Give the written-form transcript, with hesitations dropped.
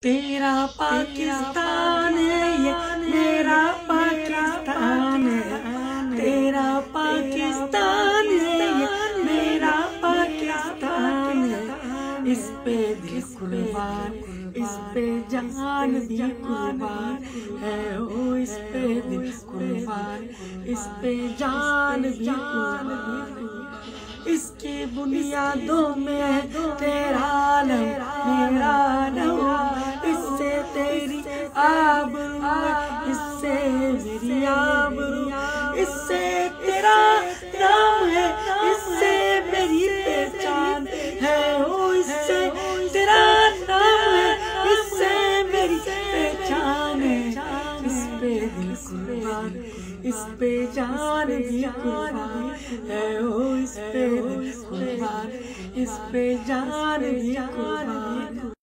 तेरा पाकिस्तान है ये मेरा पाकिस्तान है, तेरा पाकिस्तान है ये मेरा पाकिस्तान है। इस पे दिल कुर्बान, इस पे जान भी कुर्बान है। ओ इस पे दिल कुर्बान, इस पे जान भी कुर्बान। इसकी बुनियादों में तेरा नाम मेरा नाम, इससे तेरी आबरू, इससे मेरी आबरू, इससे तेरा नाम है, इससे मेरी पहचान है। ओ इससे तेरा नाम है, इससे मेरी पहचान है। इस पे दिल कुर्बान, इस पे जान भी कुर्बान है। ओ इस पे दिल कुर्बान, इस पे जान भी कुर्बान।